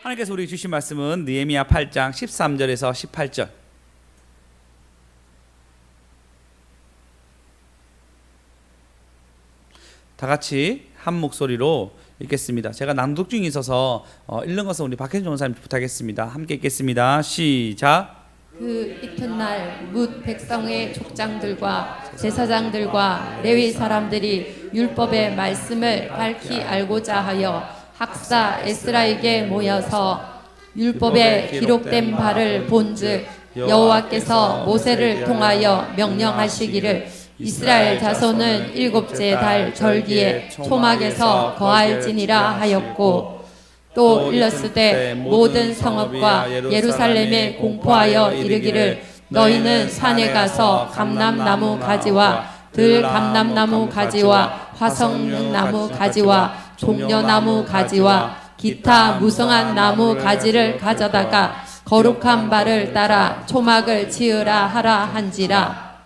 하나님께서 우리에게 주신 말씀은 느헤미야 8장 13절에서 18절. 다 같이 한 목소리로 읽겠습니다. 제가 낭독 중에 있어서 읽는 것은 우리 박혜준 전사님 부탁하겠습니다. 함께 읽겠습니다. 시작. 그 이튿날 뭇 백성의 족장들과 제사장들과 레위 사람들이 율법의 말씀을 밝히 알고자 하여 학사 에스라에게 모여서 율법에 기록된 바를 본즉 여호와께서 모세를 통하여 명령하시기를 이스라엘 자손은 일곱째 달 절기에 초막에서 거할지니라 하였고, 또 일렀으되 모든 성읍과 예루살렘에 공포하여 이르기를 너희는 산에 가서 감람나무 가지와 들감람나무 가지와 화성나무 가지와 종려나무 가지와 기타 무성한 나무 가지를 가져다가 거룩한 바를 따라 초막을 지으라 하라 한지라.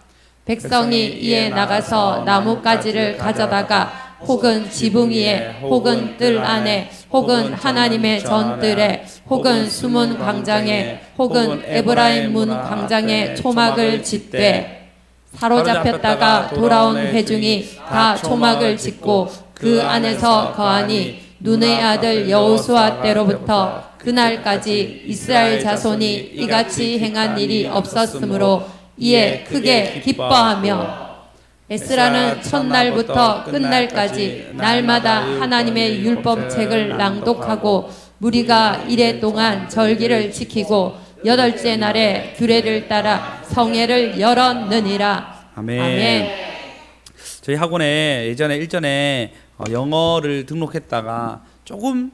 백성이 이에 나가서 나무가지를 가져다가 혹은 지붕 위에 혹은 뜰 안에 혹은 하나님의 전뜰에 혹은 숨은 광장에 혹은 에브라임 문 광장에 초막을 짓되, 사로잡혔다가 돌아온 회중이 다 초막을 짓고 그 안에서 거하니 눈의 아들 여호수아 때로부터 그날까지 이스라엘 자손이 이같이 행한 일이 없었으므로 이에 크게 기뻐하며, 에스라는 첫날부터 끝날까지 날마다 하나님의 율법책을 낭독하고 무리가 이래 동안 절기를 지키고 여덟째 날에 규례를 따라 성회를 열었느니라. 아멘. 아멘. 저희 학원에 예전에 일전에 영어를 등록했다가 조금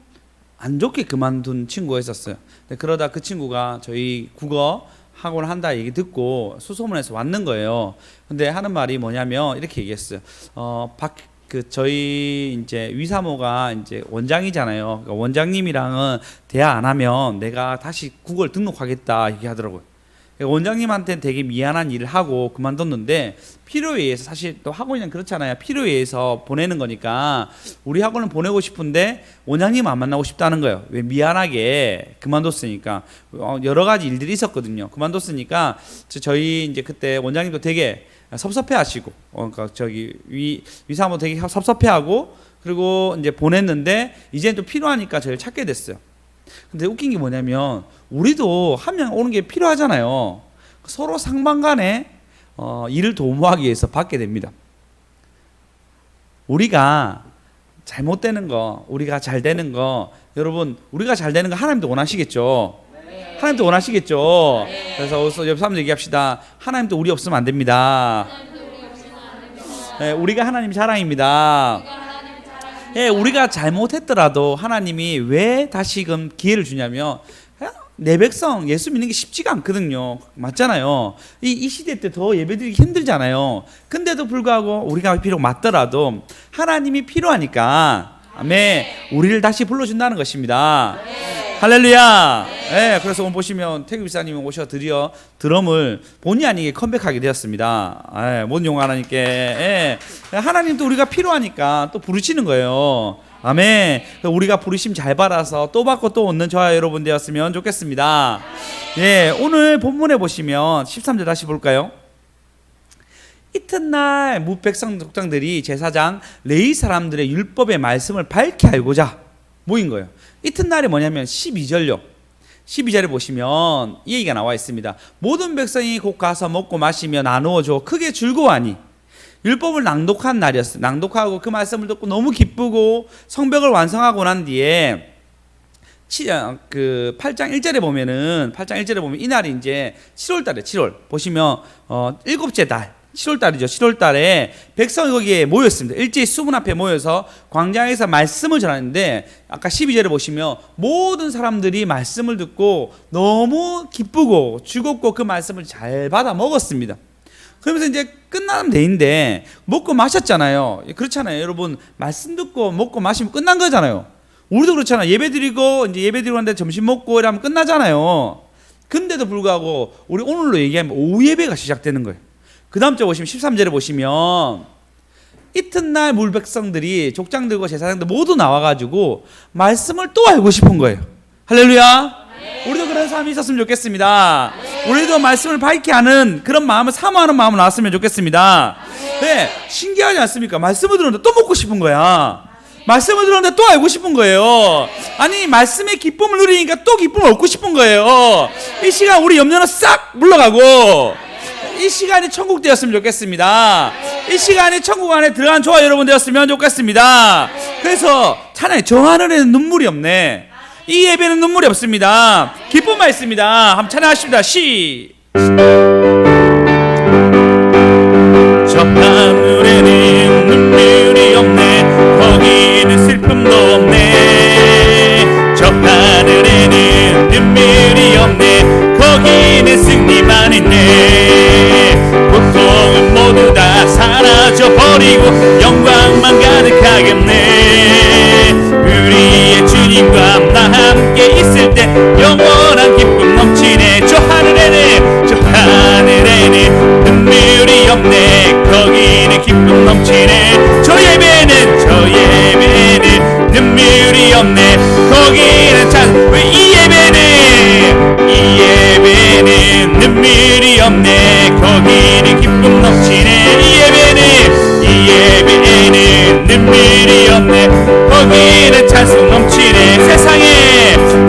안 좋게 그만둔 친구가 있었어요. 그러다 그 친구가 저희 국어 학원을 한다 얘기 듣고 수소문해서 왔는 거예요. 근데 하는 말이 뭐냐면 이렇게 얘기했어요. 저희 이제 위사모가 이제 원장이잖아요. 그러니까 원장님이랑은 대화 안 하면 내가 다시 국어를 등록하겠다 얘기하더라고요. 원장님한테는 되게 미안한 일을 하고 그만뒀는데 필요에 의해서, 사실 또 학원이랑 그렇잖아요. 필요에 의해서 보내는 거니까 우리 학원은 보내고 싶은데 원장님 안 만나고 싶다는 거예요. 왜? 미안하게 그만뒀으니까. 여러 가지 일들이 있었거든요. 그만뒀으니까 저희 이제 그때 원장님도 되게 섭섭해하시고, 그러니까 저기 위사모 되게 섭섭해하고, 그리고 이제 보냈는데 이제는 또 필요하니까 저희를 찾게 됐어요. 근데 웃긴 게 뭐냐면 우리도 한 명 오는 게 필요하잖아요. 서로 상반간에 일을 도모하기 위해서 받게 됩니다. 우리가 잘못되는 거, 우리가 잘 되는 거, 여러분 우리가 잘 되는 거 하나님도 원하시겠죠. 네. 하나님도 원하시겠죠. 네. 그래서 옆 사람들 얘기합시다. 하나님도 우리 없으면 안 됩니다. 네, 우리가 하나님 자랑입니다. 예, 우리가 잘못했더라도 하나님이 왜 다시금 기회를 주냐면, 내 백성 예수 믿는 게 쉽지가 않거든요. 맞잖아요. 이 시대 때 더 예배드리기 힘들잖아요. 근데도 불구하고 우리가 비록 맞더라도 하나님이 필요하니까, 아멘, 우리를 다시 불러준다는 것입니다. 할렐루야. 네, 그래서 오늘 보시면 태규 비사님이 오셔 드디어 드럼을 본의 아니게 컴백하게 되었습니다. 모든 영광 하나님께. 하나님도 우리가 필요하니까 또 부르시는 거예요. 아멘. 우리가 부르심 잘 받아서 또 받고 또 얻는 저와 여러분 되었으면 좋겠습니다. 예, 오늘 본문에 보시면 13절 다시 볼까요? 이튿날 뭇 백성 족장들이 제사장 레위 사람들의 율법의 말씀을 밝히 알고자 모인 거예요. 이튿날이 뭐냐면 12절요. 12절에 보시면 이 얘기가 나와 있습니다. 모든 백성이 곧 가서 먹고 마시며 나누어줘 크게 즐거워하니, 율법을 낭독한 날이었어요. 낭독하고 그 말씀을 듣고 너무 기쁘고 성벽을 완성하고 난 뒤에 그 8장 1절에 보면 이 날이 이제 7월 달에 7월 보시면 일곱째 달 7월 달이죠. 7월 달에 백성이 거기에 모였습니다. 일제히 수문 앞에 모여서 광장에서 말씀을 전하는데, 아까 12절에 보시면 모든 사람들이 말씀을 듣고 너무 기쁘고 즐겁고 그 말씀을 잘 받아 먹었습니다. 그러면서 이제 끝나는 데인데 먹고 마셨잖아요. 그렇잖아요. 여러분, 말씀 듣고 먹고 마시면 끝난 거잖아요. 우리도 그렇잖아요. 예배드리고 이제 예배드리고 하는데 점심 먹고 이러면 끝나잖아요. 근데도 불구하고 우리 오늘로 얘기하면 오후 예배가 시작되는 거예요. 그 다음 절 보시면 13절에 보시면 이튿날 물백성들이 족장들과 제사장들 모두 나와가지고 말씀을 또 알고 싶은 거예요. 할렐루야. 우리도 그런 삶이 있었으면 좋겠습니다. 우리도 말씀을 밝게 하는 그런 마음을 사모하는 마음으로 나왔으면 좋겠습니다. 네, 신기하지 않습니까? 말씀을 들었는데 또 먹고 싶은 거야. 말씀을 들었는데 또 알고 싶은 거예요. 아니, 말씀의 기쁨을 누리니까 또 기쁨을 얻고 싶은 거예요. 이 시간 우리 염려는 싹 물러가고 이 시간이 천국 되었으면 좋겠습니다. 이 시간이 천국 안에 들어간 저와 여러분 되었으면 좋겠습니다. 그래서 찬양이 저 하늘에는 눈물이 없네. 이 예배는 눈물이 없습니다. 기쁨만 있습니다. 한번 찬양하십니다. 저 하늘에는 눈물이 없네. 거기는 슬픔도 없네. 저 하늘에는 눈물이 없네. 거기는 승리만 있네. 고통은 모두 다 사라져버리고 영광만 가득하겠네. 우리의 주님과 나 함께 있을 때 영원한 기쁨 넘치네. 저 하늘에는 눈물이 없네. 거기는 기쁨 넘치네. 저 예배는 눈물이 없네. 거기는 왜 이 예배는 눈물이 없네. 거기는 기쁨 넘치네. 이 예배는 눈물이 없네. 거기는 찬송 넘치네.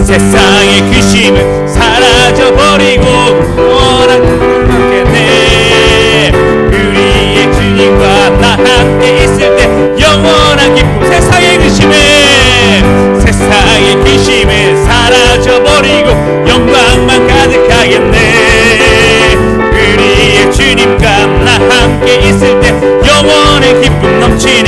세상의 근심은 사라져버리고 영원한 기쁨 넘겠네. 우리의 주님과 나 함께 있을 때 영원한 기쁨. 세상의 근심은 사라져버리고 영광만 가득하겠네. 우리의 주님과 나 함께 있을 때 영원의 기쁨 넘치네.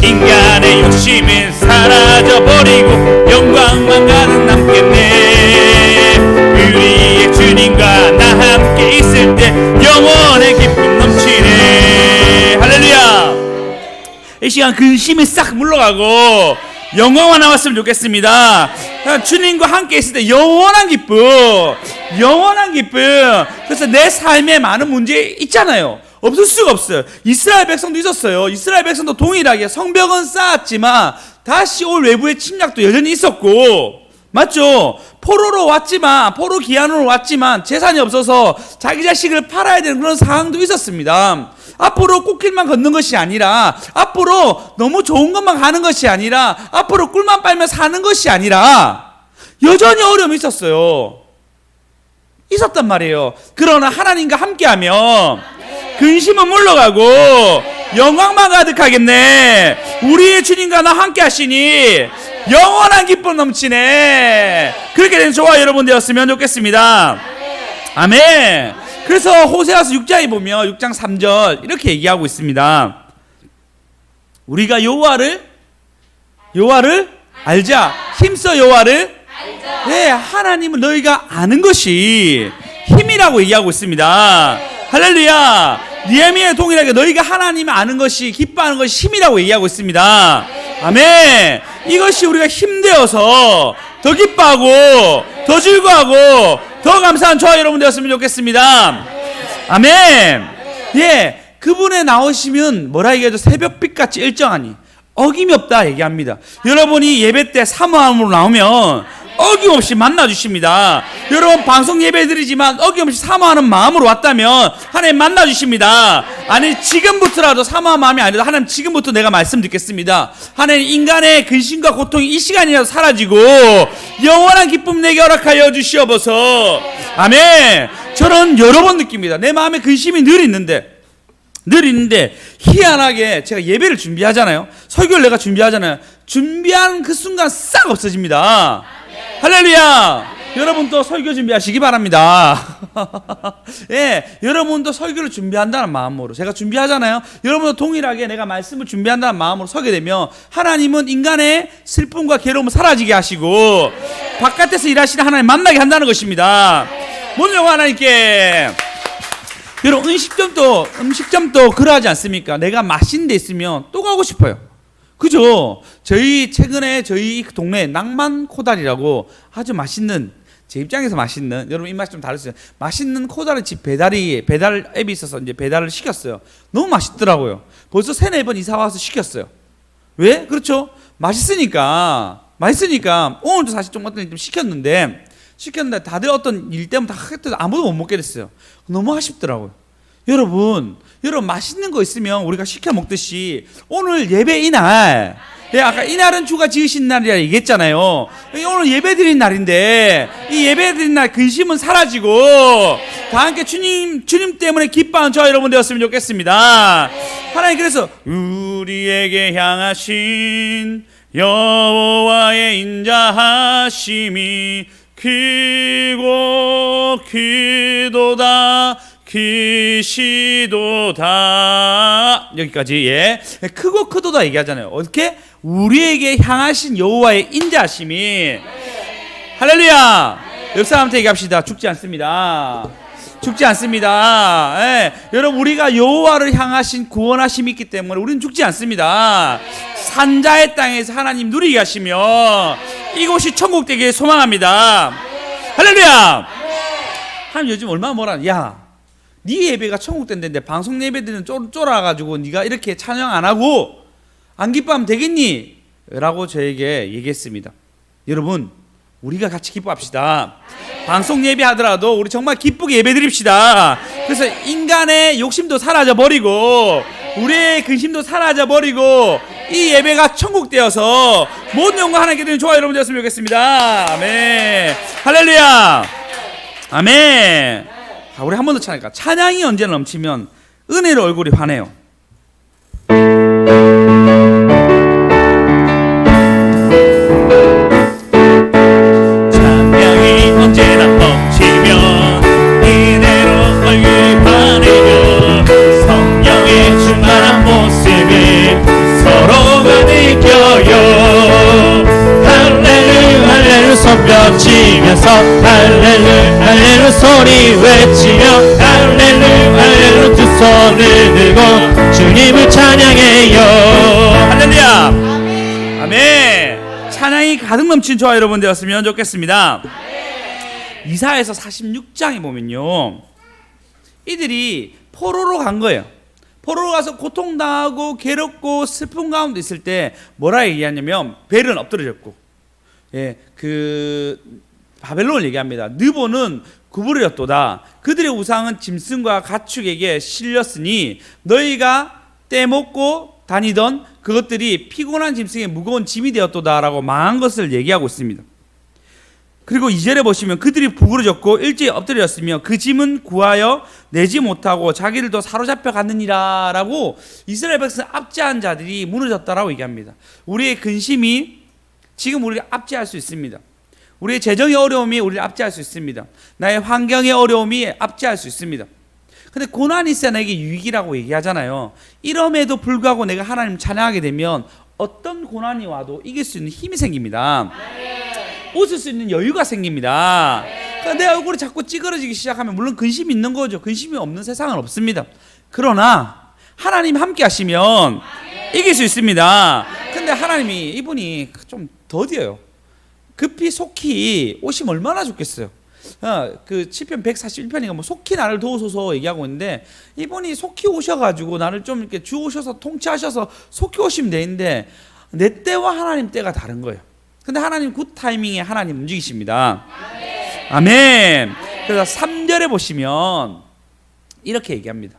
인간의 욕심은 사라져버리고 영광만 가득 남겠네. 우리의 주님과 나 함께 있을 때 영원의 기쁨 넘치네. 할렐루야. 이 시간 근심이 싹 물러가고 영광만 남았으면 좋겠습니다. 주님과 함께 있을 때 영원한 기쁨. 그래서 내 삶에 많은 문제 있잖아요. 없을 수가 없어요. 이스라엘 백성도 있었어요. 이스라엘 백성도 동일하게 성벽은 쌓았지만 다시 올 외부의 침략도 여전히 있었고, 맞죠? 포로 기한으로 왔지만 재산이 없어서 자기 자식을 팔아야 되는 그런 상황도 있었습니다. 앞으로 꽃길만 걷는 것이 아니라, 앞으로 너무 좋은 것만 가는 것이 아니라, 앞으로 꿀만 빨면 사는 것이 아니라 여전히 어려움이 있었단 말이에요. 그러나 하나님과 함께하면 근심은 물러가고 영광만 가득하겠네. 우리의 주님과 나 함께 하시니 영원한 기쁨 넘치네. 그렇게 된 저와 여러분 되었으면 좋겠습니다. 아멘. 그래서 호세아서 6장에 보면 6장 3절 이렇게 얘기하고 있습니다. 우리가 여호와를 알자. 힘써 여호와를 알자. 네, 하나님은 너희가 아는 것이 힘이라고 얘기하고 있습니다. 할렐루야. 니에미야 동일하게 너희가 하나님을 아는 것이, 기뻐하는 것이 힘이라고 얘기하고 있습니다. 아멘. 이것이 우리가 힘되어서 더 기뻐하고 더 즐거워하고 더 감사한 저와 여러분 되었으면 좋겠습니다. 아멘. 예, 그분에 나오시면 뭐라 얘기하죠? 새벽빛같이 일정하니 어김이 없다 얘기합니다. 여러분이 예배 때 사모함으로 나오면 어김없이 만나주십니다. 여러분 방송 예배 드리지만 어김없이 사모하는 마음으로 왔다면 하나님 만나주십니다. 아니 지금부터라도 사모한 마음이 아니라 하나님 지금부터 내가 말씀 듣겠습니다. 하나님 인간의 근심과 고통이 이 시간이라도 사라지고 영원한 기쁨 내게 허락하여 주시옵소서. 아멘. 저는 여러 번 느낍니다. 내 마음에 근심이 늘 있는데 희한하게 제가 예배를 준비하잖아요. 설교를 내가 준비하잖아요. 준비한 그 순간 싹 없어집니다. 할렐루야. 여러분도 설교 준비하시기 바랍니다. 예, 여러분도 설교를 준비한다는 마음으로 제가 준비하잖아요. 여러분도 동일하게 내가 말씀을 준비한다는 마음으로 서게 되면 하나님은 인간의 슬픔과 괴로움을 사라지게 하시고 바깥에서 일하시는 하나님 만나게 한다는 것입니다. 먼저 하나님께. 여러분 음식점도 그러하지 않습니까? 내가 맛있는 데 있으면 또 가고 싶어요. 그죠? 최근에 저희 동네에 낭만 코다리라고 아주 맛있는, 제 입장에서 맛있는, 여러분 입맛이 좀 다르세요. 맛있는 코다리집 배달 앱이 있어서 이제 배달을 시켰어요. 너무 맛있더라고요. 벌써 3-4번 이사 와서 시켰어요. 왜? 그렇죠? 맛있으니까. 맛있으니까 오늘도 사실 좀 어떤 일 좀 시켰는데 다들 어떤 일 때문에 다 아무도 못 먹게 됐어요. 너무 아쉽더라고요. 여러분 맛있는 거 있으면 우리가 시켜 먹듯이 오늘 예배 이날, 아까 이날은 주가 지으신 날이라 얘기했잖아요. 오늘 예배 드린 날인데 이 예배 드린 날 근심은 사라지고 다 함께 주님 때문에 기뻐하는 저와 여러분 되었으면 좋겠습니다. 하나님 그래서 우리에게 향하신 여호와의 인자하심이 크고 크도다 크시도다. 여기까지. 예, 크고 크도다 얘기하잖아요. 어떻게? 우리에게 향하신 여호와의 인자하심이. 할렐루야. 옆 사람한테 얘기합시다. 죽지 않습니다. 죽지 않습니다. 예, 여러분 우리가 여호와를 향하신 구원하심이 있기 때문에 우리는 죽지 않습니다. 산자의 땅에서 하나님 누리게 하시며 이곳이 천국 되기를 소망합니다. 할렐루야. 하나님 요즘 얼마나 뭐라, 야 네 예배가 천국 된다는데 방송 예배들은 쫄아가지고 네가 이렇게 찬양 안 하고 안 기뻐하면 되겠니? 라고 저에게 얘기했습니다. 여러분 우리가 같이 기뻐합시다. 방송 예배하더라도 우리 정말 기쁘게 예배드립시다. 그래서 인간의 욕심도 사라져버리고 우리의 근심도 사라져버리고 이 예배가 천국 되어서 모든 영광 하나님께 드리는 저와 여러분 되었으면 좋겠습니다. 아멘. 할렐루야. 아멘. 자, 우리 한 번 더 찬양할까? 찬양이 언제나 넘치면 은혜로 얼굴이 환해요. 찬양이 언제나 넘치면 은혜로 얼굴이 환해요. 성령의 충만한 모습을 서로가 느껴요. 할렐루 할렐루 손뼉치면서 할렐루 소리 외치며 할렐루 할렐루 두 손을 들고 주님을 찬양해요. 할렐루야. 아멘. 찬양이 가득 넘친 저와 여러분 되었으면 좋겠습니다. 이사야서 46장에 보면요, 이들이 포로로 간 거예요. 포로로 가서 고통당하고 괴롭고 슬픈 가운데 있을 때 뭐라 얘기하냐면 벨은 엎드려졌고, 예, 그 바벨론을 얘기합니다. 느보는 구부러졌도다. 그들의 우상은 짐승과 가축에게 실렸으니 너희가 떼먹고 다니던 그것들이 피곤한 짐승의 무거운 짐이 되었도다라고 망한 것을 얘기하고 있습니다. 그리고 2절에 보시면 그들이 부그러졌고 일제히 엎드렸으며 그 짐은 구하여 내지 못하고 자기들도 사로잡혀 갔느니라 라고 이스라엘 백성 압제한 자들이 무너졌다라고 얘기합니다. 우리의 근심이 지금 우리를 압제할 수 있습니다. 우리의 재정의 어려움이 우리를 압제할 수 있습니다. 나의 환경의 어려움이 압제할 수 있습니다. 근데 고난이 있어야 나에게 유익이라고 얘기하잖아요. 이럼에도 불구하고 내가 하나님 찬양하게 되면 어떤 고난이 와도 이길 수 있는 힘이 생깁니다. 웃을 수 있는 여유가 생깁니다. 그러니까 내 얼굴이 자꾸 찌그러지기 시작하면 물론 근심이 있는 거죠. 근심이 없는 세상은 없습니다. 그러나 하나님 함께 하시면 이길 수 있습니다. 근데 하나님이 이분이 좀 더디어요. 급히 속히 오시면 얼마나 좋겠어요. 그 시편 141편이가 뭐 속히 나를 도우소서 얘기하고 있는데 이분이 속히 오셔가지고 나를 좀 이렇게 주오셔서 통치하셔서 속히 오시면 되는데 내 때와 하나님 때가 다른 거예요. 근데 하나님 굿 타이밍에 하나님 움직이십니다. 아멘. 그래서 3절에 보시면 이렇게 얘기합니다.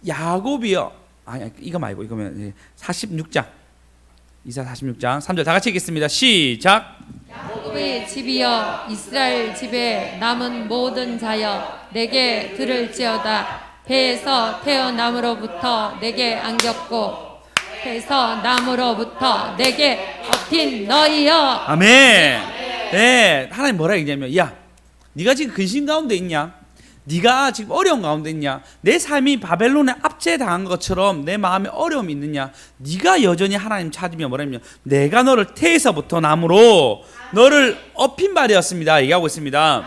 야곱이요. 아니 이거 말고 이거면 46장. 이사 46장 3절 다 같이 읽겠습니다. 시작. 야곱의 집이여 이스라엘 집에 남은 모든 자여 내게 들을지어다. 배에서 태어남으로부터 내게 안겼고 배에서 남으로부터 내게 엎힌 너희여. 아멘. 네, 하나님 뭐라 얘기냐면 야 네가 지금 근심 가운데 있냐? 네가 지금 어려운 가운데 있냐? 내 삶이 바벨론에 압제당한 것처럼 내 마음에 어려움이 있느냐? 네가 여전히 하나님 찾으면 뭐라면 내가 너를 태에서부터 남으로 너를 엎인 바 되었습니다 얘기하고 있습니다.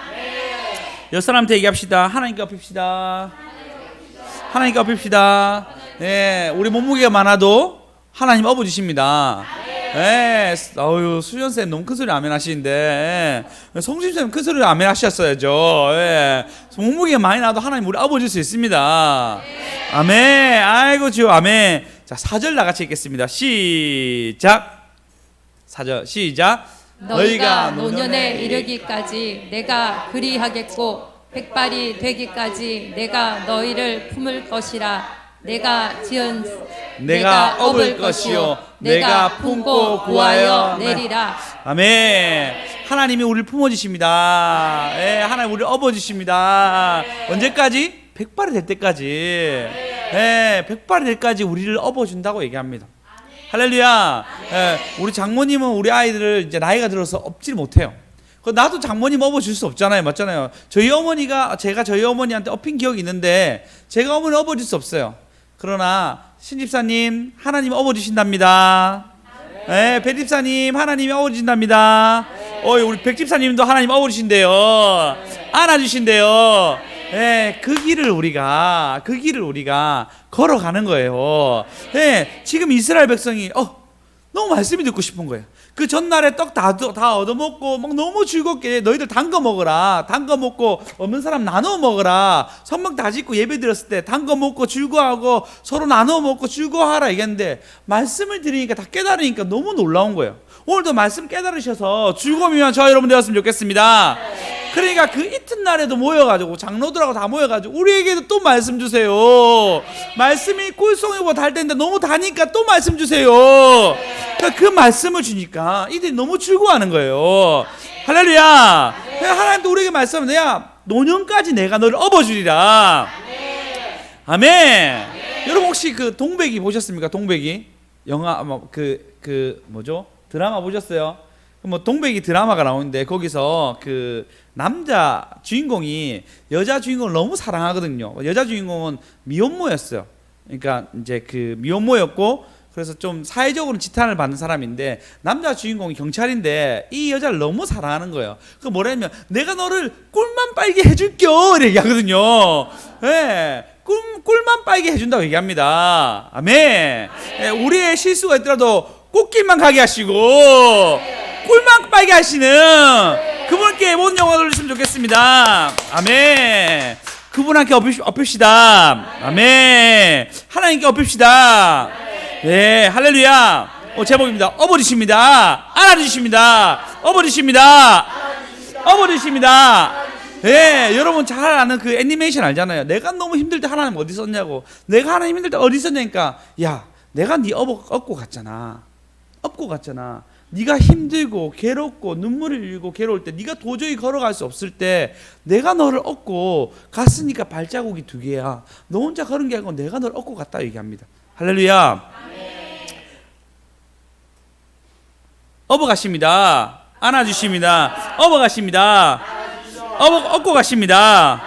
옆 사람한테 얘기합시다. 하나님께 엎입시다. 하나님께 엎입시다. 네, 우리 몸무게가 많아도 하나님 업어주십니다. 네, 어유 수연쌤 너무 큰 소리 아멘 하시는데 성심쌤 큰 소리 아멘 하셨어야죠. 네, 몸무게가 많이 나도 하나님 우리 업어줄 수 있습니다. 아멘. 아이고 주여 아멘. 자 4절 나같이 읽겠습니다. 시작. 4절 시작. 너희가 노년에 이르기까지 내가 그리하겠고 백발이 되기까지 내가 너희를 품을 것이라. 내가 지은 내가 업을 것이요 내가 품고 구하여 내리라. 아멘. 하나님이 우리를 품어주십니다. 예, 하나님 우리를 업어주십니다. 언제까지? 백발이 될 때까지. 예, 백발이 될 때까지 우리를 업어준다고 얘기합니다. 할렐루야. 예, 우리 장모님은 우리 아이들을 이제 나이가 들어서 업질 못해요. 나도 장모님 업어줄 수 없잖아요. 맞잖아요. 제가 저희 어머니한테 업힌 기억이 있는데 제가 어머니 업어줄 수 없어요. 그러나 신집사님 하나님 업어주신답니다. 네, 배집사님 하나님이 업어주신답니다. 우리 백집사님도 하나님 업어주신대요. 안아주신대요. 네, 그 길을 우리가 걸어가는 거예요. 네, 지금 이스라엘 백성이 너무 말씀이 듣고 싶은 거예요. 그 전날에 떡 다 얻어먹고 막 너무 즐겁게 너희들 담궈 먹어라. 담궈 먹고 없는 사람 나눠 먹어라. 선막 다 짓고 예배 드렸을 때 담궈 먹고 즐거워하고 서로 나눠 먹고 즐거워하라 얘기했는데 말씀을 들으니까 다 깨달으니까 너무 놀라운 거예요. 오늘도 말씀 깨달으셔서 즐거움이면 저와 여러분 되었으면 좋겠습니다. 그러니까 그 이튿날에도 모여가지고 장로들하고 다 모여가지고 우리에게도 또 말씀 주세요. 말씀이 꿀송이보다 달 텐데 너무 다니까 또 말씀 주세요. 그러니까 그 말씀을 주니까 이들이 너무 즐거워하는 거예요. 할렐루야. 하나님도 우리에게 말씀하면 내가 노년까지 내가 너를 업어주리라. 아멘. 여러분 혹시 그 동백이 보셨습니까? 동백이 영화 뭐죠? 드라마 보셨어요? 동백이 드라마가 나오는데 거기서 그 남자 주인공이 여자 주인공을 너무 사랑하거든요. 여자 주인공은 미혼모였어요. 그러니까 이제 그 미혼모였고 그래서 좀 사회적으로 지탄을 받는 사람인데 남자 주인공이 경찰인데 이 여자를 너무 사랑하는 거예요. 그 뭐라냐면 내가 너를 꿀만 빨게 해줄게요 이렇게 얘기하거든요. 네, 꿀만 빨게 해준다고 얘기합니다. 아멘. 네, 우리의 실수가 있더라도 꽃길만 가게 하시고 꿀만 빨게 하시는 그분께 모든 영광을 돌리시면 좋겠습니다. 아멘. 그분한테 업힙시다. 아멘. 하나님께 업힙시다. 네, 할렐루야. 제목입니다. 업어주십니다. 안아주십니다. 업어주십니다. 업어주십니다. 네, 여러분 잘 아는 그 애니메이션 알잖아요. 내가 너무 힘들 때 하나님 어디 있었냐고. 내가 하나님 힘들 때 어디 있었냐니까. 야, 내가 네 업고 갔잖아. 업고 갔잖아. 네가 힘들고 괴롭고 눈물을 흘리고 괴로울 때 네가 도저히 걸어갈 수 없을 때 내가 너를 업고 갔으니까 발자국이 2개야. 너 혼자 걸은 게 아니고 내가 너를 업고 갔다 얘기합니다. 할렐루야. 업어가십니다. 안아주십니다. 업어가십니다. 업고 가십니다.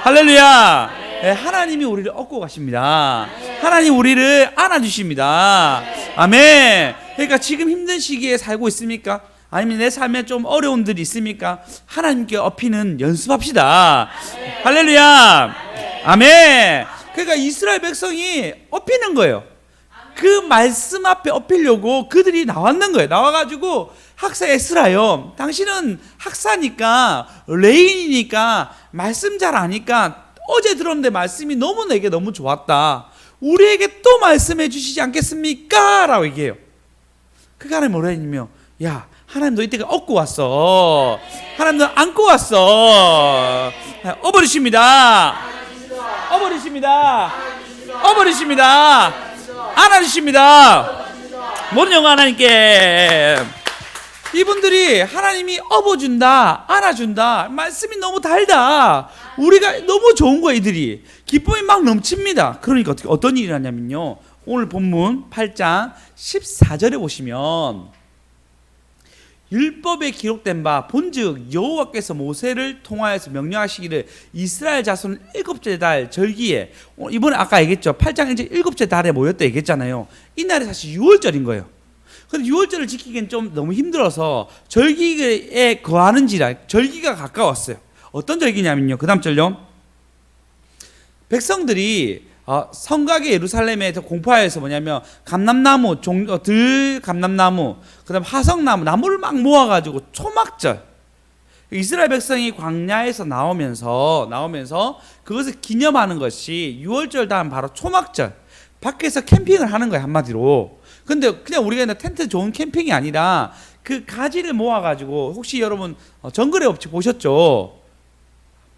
할렐루야. 네, 하나님이 우리를 업고 가십니다. 하나님 우리를 안아주십니다. 아멘. 그러니까 지금 힘든 시기에 살고 있습니까? 아니면 내 삶에 좀 어려운 일이 있습니까? 하나님께 업히는 연습합시다. 할렐루야. 아멘. 그러니까 이스라엘 백성이 업히는 거예요. 그 말씀 앞에 업히려고 그들이 나왔는 거예요. 나와가지고 학사 에스라요. 당신은 학사니까 레인이니까 말씀 잘 아니까 어제 들었는데 말씀이 너무 내게 너무 좋았다. 우리에게 또 말씀해 주시지 않겠습니까? 라고 얘기해요. 그가 하나님 뭐라 했냐면 야 하나님도 이때가 업고 왔어. 하나님도 안고 왔어. 업어주십니다. 업어주십니다. 업어주십니다. 안아주십니다. 모든 영광 하나님께. 이분들이 하나님이 업어준다, 안아준다, 말씀이 너무 달다. 우리가 너무 좋은 거야. 이들이 기쁨이 막 넘칩니다. 그러니까 어떤 일이 나냐면요, 오늘 본문 8장 14절에 보시면 율법에 기록된 바 본즉 여호와께서 모세를 통하여서 명령하시기를 이스라엘 자손은 7째 달 절기에, 이번에 아까 얘기했죠. 8장 이제 7째 달에 모였다 얘기했잖아요. 이날이 사실 6월절인 거예요. 근데 6월절을 지키기엔 좀 너무 힘들어서 절기에 거하는지라 절기가 가까웠어요. 어떤 절기냐면요, 그 다음 절요. 백성들이 성곽의 예루살렘에 공포하여서 뭐냐면 감람나무, 감람나무, 그다음 화석나무, 나무를 막 모아가지고 초막절. 이스라엘 백성이 광야에서 나오면서 그것을 기념하는 것이 6월절 다음 바로 초막절. 밖에서 캠핑을 하는 거예요, 한마디로. 근데 그냥 우리가 그냥 텐트 좋은 캠핑이 아니라 그 가지를 모아가지고, 혹시 여러분 정글의 법칙 보셨죠?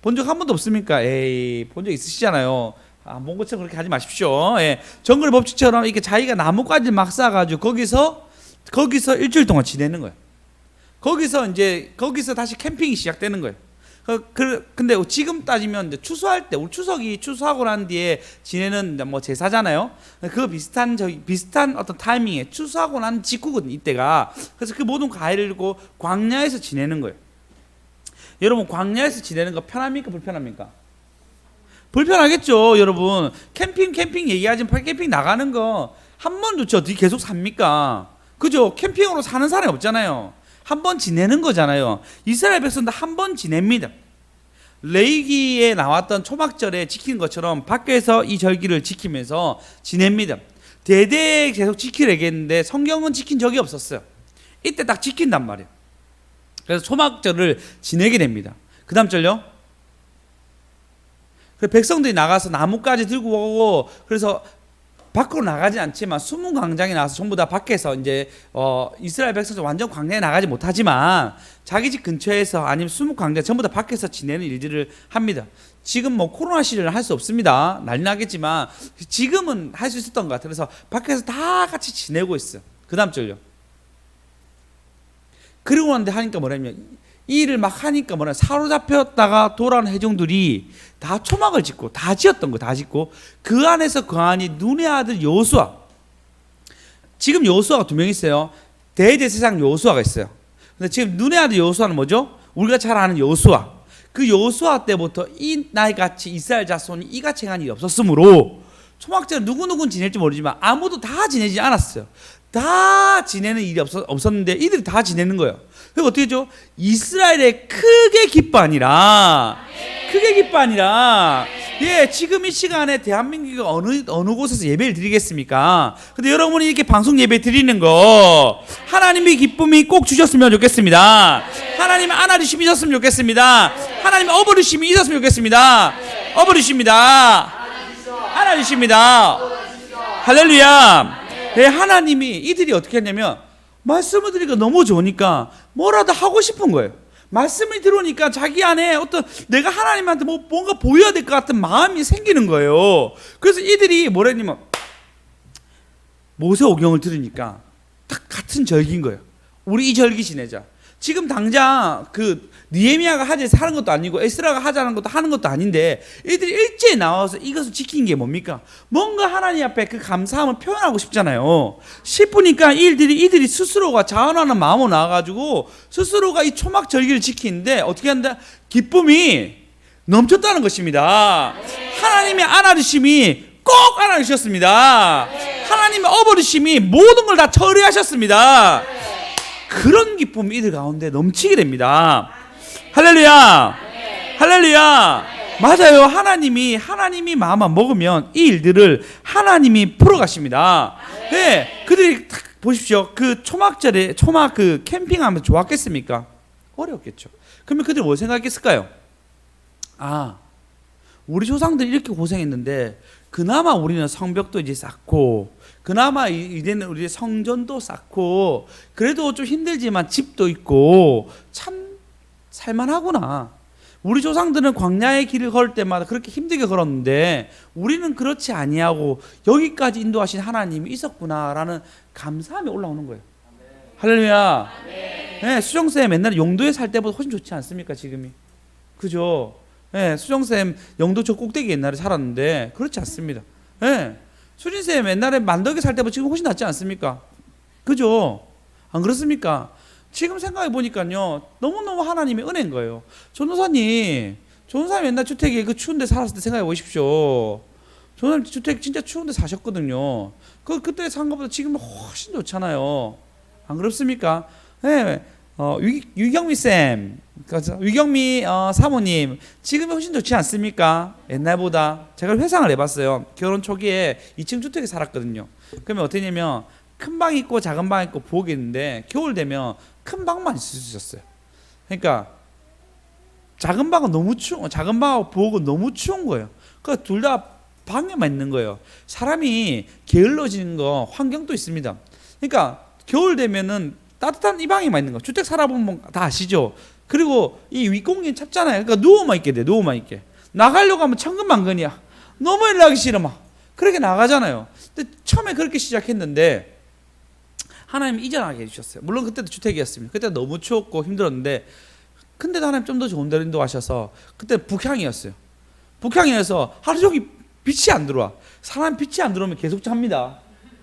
본 적 한 번도 없습니까? 에이, 본 적 있으시잖아요. 안 본 것처럼 그렇게 하지 마십시오. 예. 정글의 법칙처럼 이렇게 자기가 나뭇가지를 막 쌓아가지고 거기서 일주일 동안 지내는 거예요. 거기서 다시 캠핑이 시작되는 거예요. 근데 지금 따지면 이제 추수할 때, 우리 추석이 추수하고 난 뒤에 지내는 뭐 제사잖아요. 그 비슷한 어떤 타이밍에 추수하고 난 직후거든, 이때가. 그래서 그 모든 과일을 들고 광야에서 지내는 거예요. 여러분, 광야에서 지내는 거 편합니까, 불편합니까? 불편하겠죠, 여러분. 캠핑 얘기하지, 캠핑 나가는 거 한 번 좋죠. 어떻게 계속 삽니까? 그죠? 캠핑으로 사는 사람이 없잖아요. 한 번 지내는 거잖아요. 이스라엘 백성도 한 번 지냅니다. 레위기에 나왔던 초막절에 지키는 것처럼 밖에서 이 절기를 지키면서 지냅니다. 대대 계속 지키려겠는데 성경은 지킨 적이 없었어요. 이때 딱 지킨단 말이에요. 그래서 초막절을 지내게 됩니다. 그 다음 절요. 백성들이 나가서 나뭇가지 들고 오고, 그래서 밖으로 나가지 않지만 수문 광장에 나와서 전부 다 밖에서 이제 이스라엘 백성들 완전 광야에 나가지 못하지만 자기 집 근처에서 아니면 수문 광장 전부 다 밖에서 지내는 일들을 합니다. 지금 뭐 코로나 시절은 할 수 없습니다. 난리 나겠지만 지금은 할 수 있었던 것 같아요. 그래서 밖에서 다 같이 지내고 있어요. 그 다음 절요. 그러고 나는데 하니까 뭐냐면, 이 일을 막 하니까 뭐냐, 사로잡혔다가 돌아온 회중들이 다 초막을 짓고, 다 지었던 거 다 짓고, 그 안에서 거하니 눈의 아들 여호수아. 지금 여호수아가 두 명 있어요. 대제사장 여호수아가 있어요. 근데 지금 눈의 아들 여호수아는 뭐죠? 우리가 잘 아는 여호수아. 그 여호수아 때부터 이 나이같이 이스라엘 자손이 이같이 행한 일이 없었으므로 초막절 누구누구는 지낼지 모르지만 아무도 다 지내지 않았어요. 다 지내는 일이 없었는데 이들이 다 지내는 거예요. 그리고 어떻게 했죠? 이스라엘의 크게 기뻐 아니라, 예, 지금 이 시간에 대한민국이 어느 곳에서 예배를 드리겠습니까? 근데 여러분이 이렇게 방송 예배 드리는 거 하나님의 기쁨이 꼭 주셨으면 좋겠습니다. 하나님의 안아주심이 있었으면 좋겠습니다. 하나님의 어버리심이 있었으면 좋겠습니다. 안아주십니다. 할렐루야. 네, 하나님이 이들이 어떻게 했냐면 말씀을 드리니까 너무 좋으니까 뭐라도 하고 싶은 거예요. 말씀을 들으니까 자기 안에 어떤 내가 하나님한테 뭔가 보여야 될 것 같은 마음이 생기는 거예요. 그래서 이들이 뭐랬냐면 모세오경을 들으니까 딱 같은 절기인 거예요. 우리 이 절기 지내자. 지금 당장 그 느헤미야가 하자해서 하는 것도 아니고 에스라가 하자는 것도 하는 것도 아닌데 이들이 일제히 나와서 이것을 지킨 게 뭡니까? 뭔가 하나님 앞에 그 감사함을 표현하고 싶잖아요. 싶으니까 이들이 스스로가 자원하는 마음으로 나와가지고 스스로가 이 초막 절기를 지키는데 어떻게 한다? 기쁨이 넘쳤다는 것입니다. 하나님의 안아주심이 꼭 안아주셨습니다. 하나님의 어버리심이 모든 걸 다 처리하셨습니다. 그런 기쁨이 이들 가운데 넘치게 됩니다. 할렐루야. 할렐루야. 맞아요. 하나님이 마음만 먹으면 이 일들을 하나님이 풀어가십니다. 네, 그들이 딱 보십시오. 그 초막절에 초막 그 캠핑하면서 좋았겠습니까? 어려웠겠죠. 그러면 그들이 뭘 생각했을까요? 아, 우리 조상들이 이렇게 고생했는데 그나마 우리는 성벽도 이제 쌓고 그나마 이제는 우리 성전도 쌓고 그래도 좀 힘들지만 집도 있고 참 살만하구나. 우리 조상들은 광야의 길을 걸을 때마다 그렇게 힘들게 걸었는데 우리는 그렇지 아니하고 여기까지 인도하신 하나님이 있었구나라는 감사함이 올라오는 거예요. 할렐루야. 네, 수정쌤 맨날 용도에 살 때보다 훨씬 좋지 않습니까 지금이? 그죠? 네, 수정쌤 영도 저 꼭대기 옛날에 살았는데 그렇지 않습니다. 네, 수진쌤 옛날에 만덕에 살 때보다 지금 훨씬 낫지 않습니까? 그죠? 안 그렇습니까? 지금 생각해 보니까요 너무너무 하나님의 은혜인 거예요. 전도사님 옛날 주택에 그 추운데 살았을 때 생각해 보십시오. 전도사님 주택 진짜 추운데 사셨거든요. 그때 산 것보다 지금은 훨씬 좋잖아요. 안 그렇습니까? 네, 유경미 쌤, 유경미 사모님 지금이 훨씬 좋지 않습니까? 옛날보다. 제가 회상을 해봤어요. 결혼 초기에 2층 주택에 살았거든요. 그러면 어떠냐면 큰 방 있고 작은 방 있고 부엌이 있는데 겨울 되면 큰 방만 있을 수 있었어요. 그러니까 작은 방은 너무 작은 방하고 부엌은 너무 추운 거예요. 그러니까 둘 다 방에만 있는 거예요. 사람이 게을러지는 거 환경도 있습니다. 그러니까 겨울 되면은 따뜻한 이 방에만 있는 거. 주택 살아보면 다 아시죠? 그리고 이 윗공기는 찹잖아요. 그러니까 누워만 있게 돼. 누워만 있게. 나가려고 하면 천근만근이야. 너무 일하기 싫어 막. 그렇게 나가잖아요. 근데 처음에 그렇게 시작했는데 하나님 이전하게 해주셨어요. 물론 그때도 주택이었습니다. 그때 너무 추웠고 힘들었는데 근데도 하나님 좀 더 좋은 데로 인도하셔서 그때 북향이었어요. 북향이어서 하루 종일 빛이 안 들어와. 사람 빛이 안 들어오면 계속 잡니다.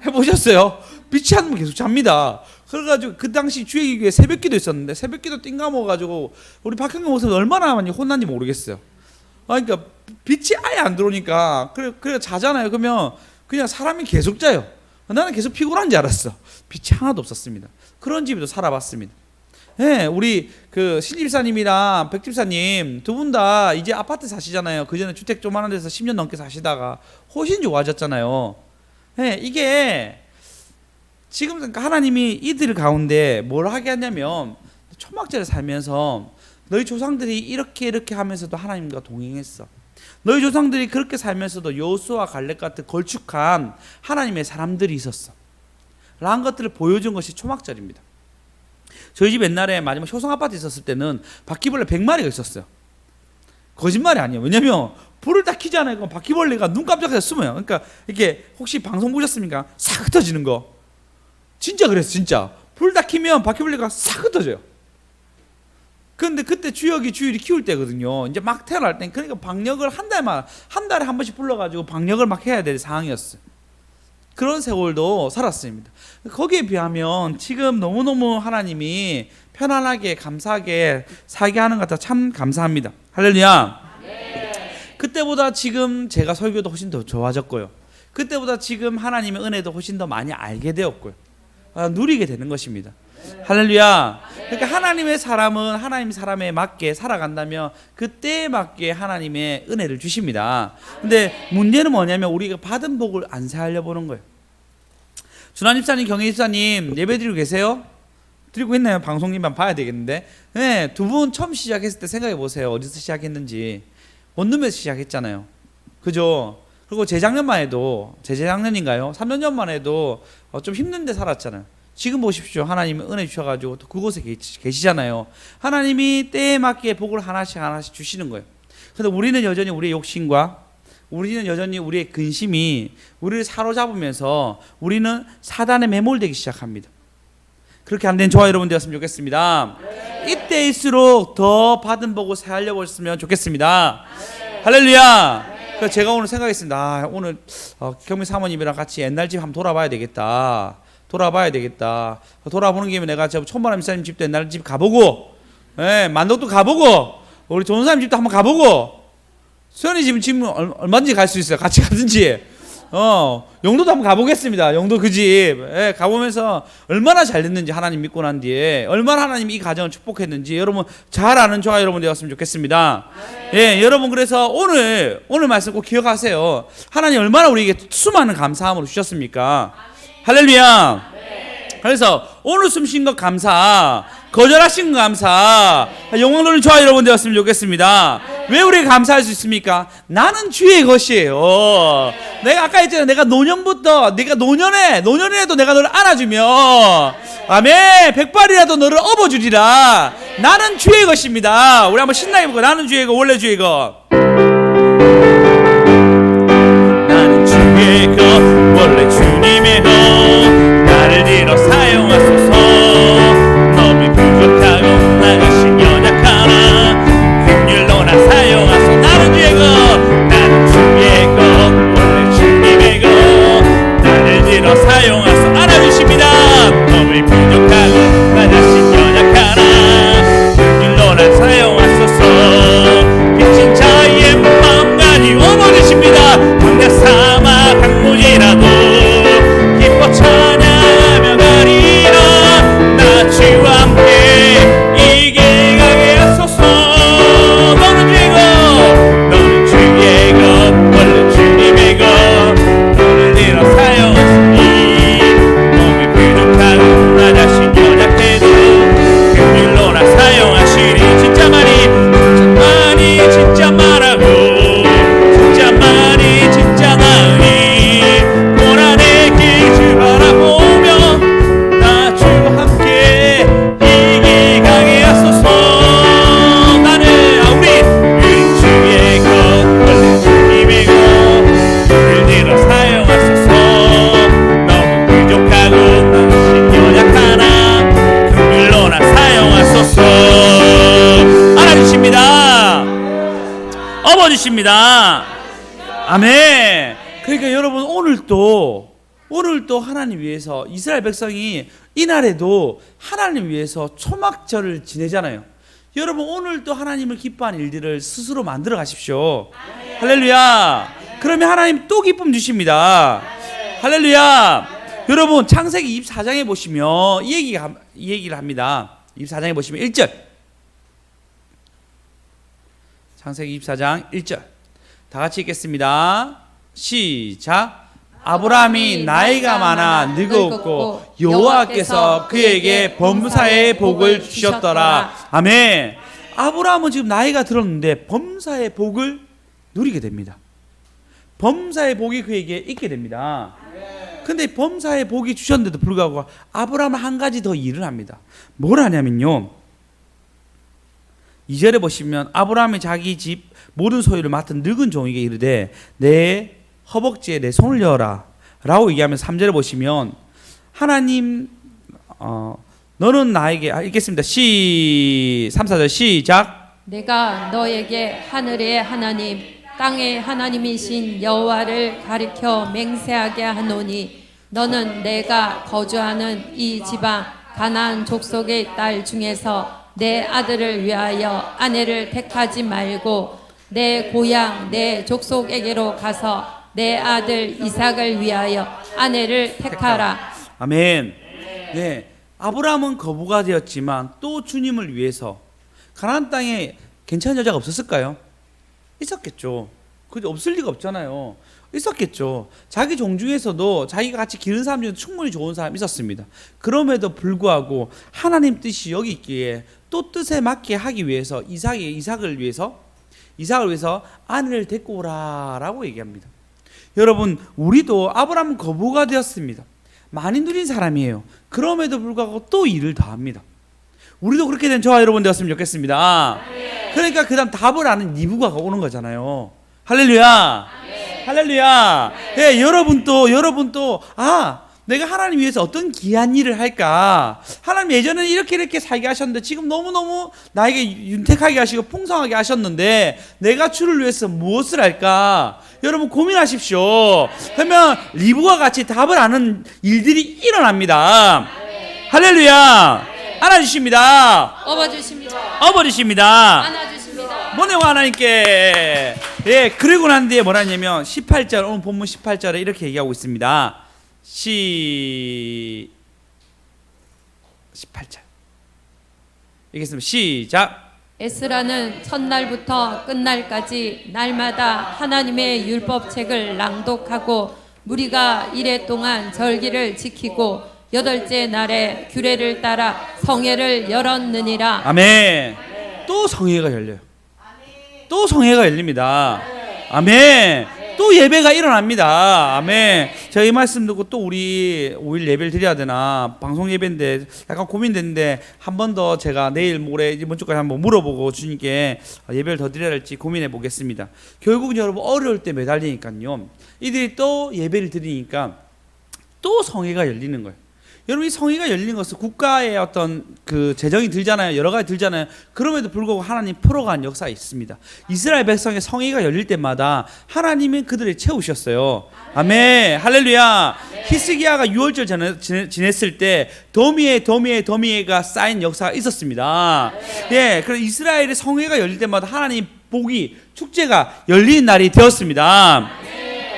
해보셨어요? 빛이 안 들어오면 계속 잡니다. 그래가지고 그 당시 주일기도에 새벽기도 있었는데 새벽기도 띵가먹어가지고 우리 박형경 목사님 얼마나 많이 혼난지 모르겠어요. 그러니까 빛이 아예 안 들어오니까 그래 자잖아요. 그러면 그냥 사람이 계속 자요. 나는 계속 피곤한 줄 알았어. 빛이 하나도 없었습니다. 그런 집에도 살아봤습니다. 네, 우리 그 신집사님이랑 백집사님 두 분 다 이제 아파트 사시잖아요. 그 전에 주택 조그만한 데서 10년 넘게 사시다가 훨씬 좋아졌잖아요. 네, 이게 지금 하나님이 이들 가운데 뭘 하게 하냐면 초막절을 살면서 너희 조상들이 이렇게 하면서도 하나님과 동행했어. 너희 조상들이 그렇게 살면서도 여호수아와 갈렙 같은 걸쭉한 하나님의 사람들이 있었어. 라는 것들을 보여준 것이 초막절입니다. 저희 집 옛날에 마지막 효성 아파트 있었을 때는 바퀴벌레 100마리가 있었어요. 거짓말이 아니에요. 왜냐면 불을 딱 켜잖아요. 그럼 바퀴벌레가 눈 깜짝해서 숨어요. 그러니까 이렇게 혹시 방송 보셨습니까? 싹 흩어지는 거. 진짜 그랬어. 진짜 불 딱 켜면 바퀴벌레가 싹 흩어져요. 근데 그때 주일이 키울 때거든요. 이제 막 태어날 땐 그러니까 방역을 한 달에 한 번씩 불러가지고 방역을 막 해야 될 상황이었어요. 그런 세월도 살았습니다. 거기에 비하면 지금 너무너무 하나님이 편안하게 감사하게 살게 하는 것 같아 참 감사합니다. 할렐루야. 네. 그때보다 지금 제가 설교도 훨씬 더 좋아졌고요. 그때보다 지금 하나님의 은혜도 훨씬 더 많이 알게 되었고요. 누리게 되는 것입니다. 할렐루야. 그러니까 하나님의 사람은 하나님 사람에 맞게 살아간다면 그때에 맞게 하나님의 은혜를 주십니다. 근데 문제는 뭐냐면 우리가 받은 복을 안 살려 보는 거예요. 준환 집사님, 경혜 집사님 예배 드리고 계세요? 드리고 있나요? 방송님만 봐야 되겠는데. 네, 두 분 처음 시작했을 때 생각해 보세요. 어디서 시작했는지. 원룸에서 시작했잖아요. 그죠? 그리고 재작년만 해도 재작년인가요? 3년 전만 해도 좀 힘든데 살았잖아요. 지금 보십시오. 하나님이 은혜 주셔가지고 또 그곳에 계시잖아요. 하나님이 때에 맞게 복을 하나씩 주시는 거예요. 근데 우리는 여전히 우리의 욕심과 우리는 여전히 우리의 근심이 우리를 사로잡으면서 우리는 사단에 매몰되기 시작합니다. 그렇게 안 된 저와 여러분 되었으면 좋겠습니다. 네. 이때일수록 더 받은 복을 살려고 했으면 좋겠습니다. 네. 할렐루야. 네. 그래서 제가 오늘 생각했습니다. 오늘 경미 사모님이랑 같이 옛날 집 한번 돌아봐야 되겠다. 돌아보는 김에 내가 저 천만남 집사님 집도 옛날 집 가보고, 만덕도 가보고, 우리 조은사님 집도 한번 가보고, 수현이 집은 지금 얼마든지 갈 수 있어요. 같이 가든지. 영도도 한번 가보겠습니다. 영도 그 집. 가보면서 얼마나 잘 됐는지 하나님 믿고 난 뒤에 얼마나 하나님이 이 가정을 축복했는지 여러분 잘 아는 저와 여러분 되었으면 좋겠습니다. 네. 여러분 그래서 오늘 말씀 꼭 기억하세요. 하나님 얼마나 우리에게 수많은 감사함으로 주셨습니까? 할렐루야. 그래서 오늘 숨쉰 것 감사, 거절하신 것 감사, 영광 돌린 저와 여러분 되었으면 좋겠습니다. 왜 우리가 감사할 수 있습니까? 나는 주의 것이에요. 내가 아까 했잖아요. 내가 노년부터 네가 노년에도 내가 너를 안아주며 아멘 100발이라도 너를 업어주리라. 나는 주의 것입니다. 우리 한번 신나게 볼까요? 나는 주의 것, 원래 주의 것. 나는 주의 것, 원래 주님의 것. 나를 들어 사용하소서. 너무 부족하고 나가신 연약하나 긍휼로 나 사용하소서. 나는 주의 것, 나는 주의 것, 원래 주님의 것. 나를 들어 사용하소서. 알아주십니다. 너무 부족하고 나가신 연약하나 긍휼로 나 사용하소서. 빚진 자의 주십니다. 아멘. 그러니까 여러분 오늘도 하나님 위해서 이스라엘 백성이 이날에도 하나님 위해서 초막절을 지내잖아요. 여러분 오늘도 하나님을 기뻐하는 일들을 스스로 만들어 가십시오. 할렐루야. 그러면 하나님 또 기쁨 주십니다. 할렐루야. 여러분 창세기 24장에 보시면 이 얘기를 합니다. 24장에 보시면 1절. 창세기 24장 1절. 다 같이 읽겠습니다. 시작. 아브라함이 나이가 많아 늙었고 여호와께서 그에게 범사의 복을 주셨더라. 아멘. 아브라함은 지금 나이가 들었는데 범사의 복을 누리게 됩니다. 범사의 복이 그에게 있게 됩니다. 근데 범사의 복이 주셨는데도 불구하고 아브라함은 한 가지 더 일을 합니다. 뭘 하냐면요, 2절에 보시면 아브라함이 자기 집 모든 소유를 맡은 늙은 종에게 이르되 내 허벅지에 내 손을 넣어라 라고 얘기하면서 3절에 보시면 하나님 너는 나에게 읽겠습니다. 3, 4절 시작. 내가 너에게 하늘의 하나님 땅의 하나님이신 여호와를 가리켜 맹세하게 하노니 너는 내가 거주하는 이 지방 가나안 족속의 딸 중에서 내 아들을 위하여 아내를 택하지 말고 내 고향 내 족속에게로 가서 내 아들 이삭을 위하여 아내를 택하라. 아멘. 네, 아브라함은 거부가 되었지만 또 주님을 위해서 가나안 땅에 괜찮은 여자가 없었을까요? 있었겠죠. 그게 없을 리가 없잖아요. 있었겠죠. 자기 종 중에서도 자기가 같이 기른 사람 중에 충분히 좋은 사람이 있었습니다. 그럼에도 불구하고 하나님 뜻이 여기 있기에 또 뜻에 맞게 하기 위해서 이삭을 위해서 아내를 데리고 오라라고 얘기합니다. 여러분 우리도 아브라함은 거부가 되었습니다. 많이 누린 사람이에요. 그럼에도 불구하고 또 일을 더 합니다. 우리도 그렇게 된 저와 여러분 되었으면 좋겠습니다. 그러니까 그 다음 답을 아는 니부가 오는 거잖아요. 할렐루야. 할렐루야. 예, 여러분도 내가 하나님 위해서 어떤 귀한 일을 할까? 하나님 예전에는 이렇게 살게 하셨는데 지금 너무너무 나에게 윤택하게 하시고 풍성하게 하셨는데 내가 주를 위해서 무엇을 할까? 여러분 고민하십시오. 그러면 리브와 같이 답을 아는 일들이 일어납니다. 할렐루야. 안아주십니다. 업어주십니다. 안아주십니다. 뭐냐고 하나님께. 예, 그리고 난 뒤에 뭐라 하냐면 18절, 오늘 본문 18절에 이렇게 얘기하고 있습니다. 18절 읽겠습니다. 시작. 에스라는 첫날부터 끝날까지 날마다 하나님의 율법책을 낭독하고 무리가 이래 동안 절기를 지키고 8째 날에 규례를 따라 성회를 열었느니라. 아멘. 또 성회가 열려요. 또 성회가 열립니다. 아멘. 또 예배가 일어납니다. 아멘. 제가 이 말씀 듣고 또 우리 5일 예배를 드려야 되나 방송 예배인데 약간 고민됐는데 한 번 더 제가 내일 모레 이번 주까지 한번 물어보고 주님께 예배를 더 드려야 할지 고민해 보겠습니다. 결국은 여러분 어려울 때 매달리니까요, 이들이 또 예배를 드리니까 또 성회가 열리는 거예요. 여러분 이 성회가 열리는 것은 국가의 어떤 그 재정이 들잖아요. 여러 가지 들잖아요. 그럼에도 불구하고 하나님 풀어간 역사가 있습니다. 이스라엘 백성의 성회가 열릴 때마다 하나님은 그들을 채우셨어요. 아멘. 할렐루야. 히스기야가 유월절 지냈을 때 더미에가 쌓인 역사가 있었습니다. 예, 그래서 이스라엘의 성회가 열릴 때마다 하나님 복이 축제가 열리는 날이 되었습니다.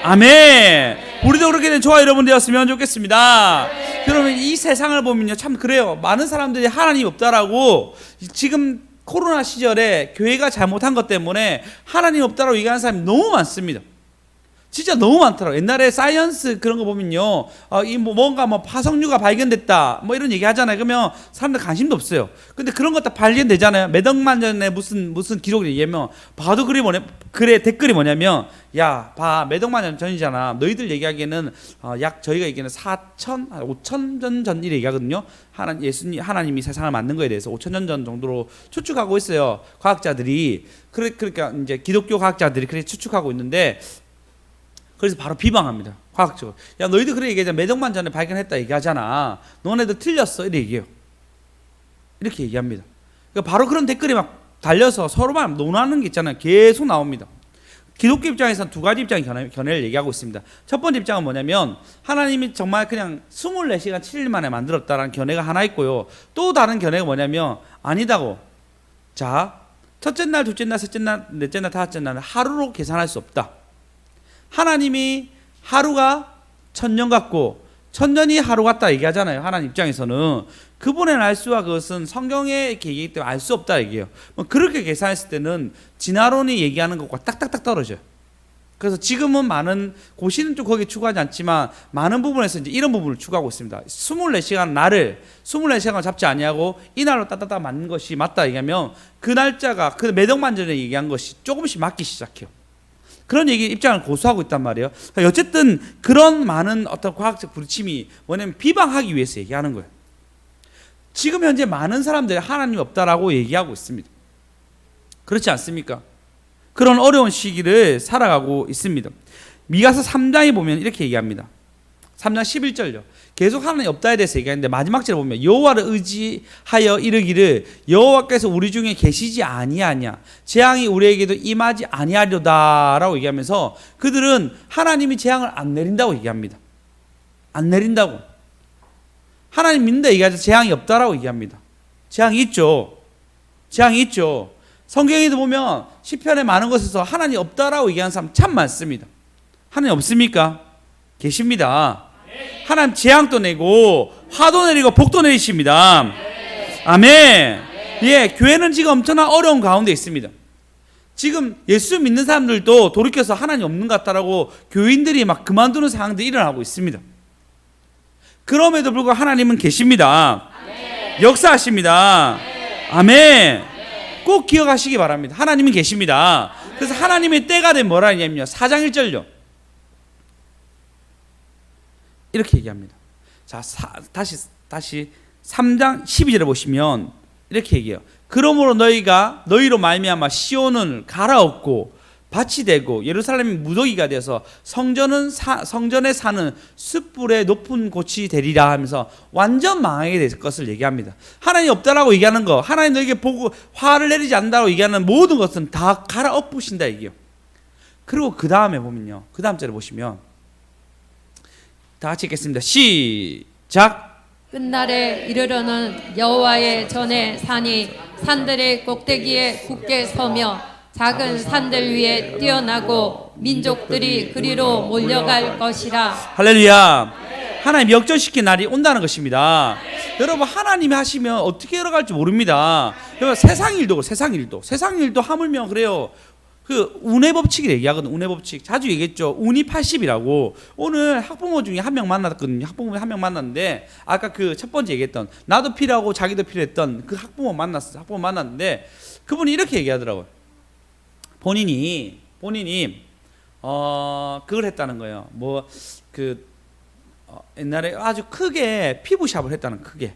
아멘. 우리도 그렇게 된 저와 여러분 되었으면 좋겠습니다. 여러분 이 세상을 보면요 참 그래요. 많은 사람들이 하나님 없다라고 지금 코로나 시절에 교회가 잘못한 것 때문에 하나님 없다라고 얘기하는 사람이 너무 많습니다. 진짜 너무 많더라고요. 옛날에 사이언스 그런 거 보면요, 뭔가 파석류가 발견됐다 뭐 이런 얘기 하잖아요. 그러면 사람들 관심도 없어요. 근데 그런 것 다 발견되잖아요. 몇 억만 전에 무슨 기록이 얘기하면 봐도 댓글이 뭐냐면 야, 봐, 몇 억만 년 전이잖아. 너희들 얘기하기에는 약 저희가 얘기하는 5,000년 전 이래 얘기하거든요. 하나님이 세상을 만든 거에 대해서 5,000년 전 정도로 추측하고 있어요. 과학자들이. 그러니까 이제 기독교 과학자들이 그렇게 추측하고 있는데, 그래서 바로 비방합니다. 과학적으로. 야, 너희들 그래 얘기하잖아. 몇 억만 전에 발견했다 얘기하잖아. 너네들 틀렸어. 이렇게 얘기해요. 이렇게 얘기합니다. 그러니까 바로 그런 댓글이 막 달려서 서로 막 논하는 게 있잖아요. 계속 나옵니다. 기독교 입장에서는 두 가지 입장의 견해를 얘기하고 있습니다. 첫 번째 입장은 뭐냐면 하나님이 정말 그냥 24시간 7일 만에 만들었다라는 견해가 하나 있고요. 또 다른 견해가 뭐냐면 아니다고. 자, 첫째 날, 둘째 날, 셋째 날, 넷째 날, 다섯째 날은 하루로 계산할 수 없다. 하나님이 하루가 천년 같고 천년이 하루 같다 얘기하잖아요. 하나님 입장에서는 그분의 날수와 그것은 성경에 이렇게 얘기하기 때문에 알 수 없다 얘기해요. 뭐 그렇게 계산했을 때는 진화론이 얘기하는 것과 딱딱딱 떨어져요. 그래서 지금은 많은 고시는 좀 거기에 추가하지 않지만 많은 부분에서 이제 이런 부분을 추가하고 있습니다. 24시간 날을 24시간을 잡지 아니하고 이 날로 따따따 맞는 것이 맞다 얘기하면 그 날짜가 그 몇 억만 전에 얘기한 것이 조금씩 맞기 시작해요. 그런 얘기 입장을 고수하고 있단 말이에요. 어쨌든 그런 많은 어떤 과학적 부르침이 뭐냐면 비방하기 위해서 얘기하는 거예요. 지금 현재 많은 사람들이 하나님이 없다라고 얘기하고 있습니다. 그렇지 않습니까? 그런 어려운 시기를 살아가고 있습니다. 미가서 3장에 보면 이렇게 얘기합니다. 3장 11절요. 계속 하나님이 없다에 대해서 얘기하는데 마지막 절에 보면 여호와를 의지하여 이르기를 여호와께서 우리 중에 계시지 아니하냐 재앙이 우리에게도 임하지 아니하려다라고 얘기하면서 그들은 하나님이 재앙을 안 내린다고 얘기합니다. 안 내린다고. 하나님 믿는다 얘기하죠. 재앙이 없다라고 얘기합니다. 재앙이 있죠. 재앙이 있죠. 성경에도 보면 시편에 많은 곳에서 하나님 없다라고 얘기하는 사람 참 많습니다. 하나님 없습니까? 계십니다. 하나님 재앙도 내고 화도 내리고 복도 내리십니다. 아멘. 예, 교회는 지금 엄청난 어려운 가운데 있습니다. 지금 예수 믿는 사람들도 돌이켜서 하나님 없는 것 같다라고 교인들이 막 그만두는 상황들이 일어나고 있습니다. 그럼에도 불구하고 하나님은 계십니다. 역사하십니다. 아멘. 꼭 기억하시기 바랍니다. 하나님은 계십니다. 그래서 하나님의 때가 된 뭐라 하냐면요. 4장 1절요. 이렇게 얘기합니다. 자, 다시 3장 12절에 보시면 이렇게 얘기해요. 그러므로 너희로 말미암아 시온을 갈아엎고 밭이 되고 예루살렘이 무더기가 되어서 성전에 사는 숯불의 높은 곳이 되리라 하면서 완전 망하게 될 것을 얘기합니다. 하나님 없다라고 얘기하는 거, 하나님 너에게 보고 화를 내리지 않는다고 얘기하는 모든 것은 다 갈아엎으신다 얘기해요. 그리고 그 다음에 보면요, 그 다음 절에 보시면 다 같이 읽겠습니다. 시작. 끝날에 이르러는 여호와의 전에 산들의 꼭대기에 굳게 서며 작은 산들 위에 뛰어나고 민족들이 그리로 몰려갈 것이라. 할렐루야. 하나님 역전시킨 날이 온다는 것입니다. 여러분 하나님이 하시면 어떻게 열어갈지 모릅니다. 여러분 세상 일도 하물며 그래요. 그 운의 법칙을 얘기하거든. 운의 법칙 자주 얘기했죠. 운이 80이라고. 오늘 학부모 중에 한 명 만났거든요. 학부모 한 명 만났는데 아까 그 첫 번째 얘기했던 나도 필요하고 자기도 필요했던 그 학부모 만났는데 그분이 이렇게 얘기하더라고요. 본인이 그걸 했다는 거예요. 옛날에 아주 크게 피부샵을 했다는, 크게.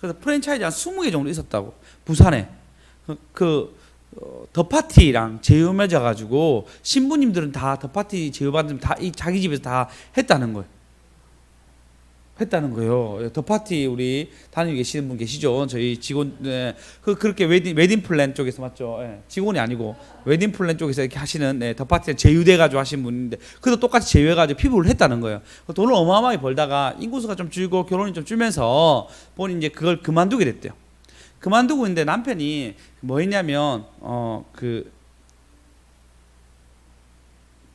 그래서 프랜차이즈 한 20개 정도 있었다고. 부산에 더파티랑 제휴 맺어가지고 신부님들은 다 더파티 제휴 받으면 다 자기 집에서 다 했다는 거예요. 더파티 우리 다니고 계시는 분 계시죠? 저희 직원, 네. 그렇게 웨딩 플랜 쪽에서 맞죠? 네. 직원이 아니고 웨딩 플랜 쪽에서 이렇게 하시는, 네, 더파티 제휴돼가지고 하신 분인데, 그래도 똑같이 제휴해가지고 피부를 했다는 거예요. 돈을 어마어마하게 벌다가 인구수가 좀 줄고 결혼이 좀 줄면서 본인 이제 그걸 그만두게 됐대요. 그만두고 있는데 남편이 뭐 했냐면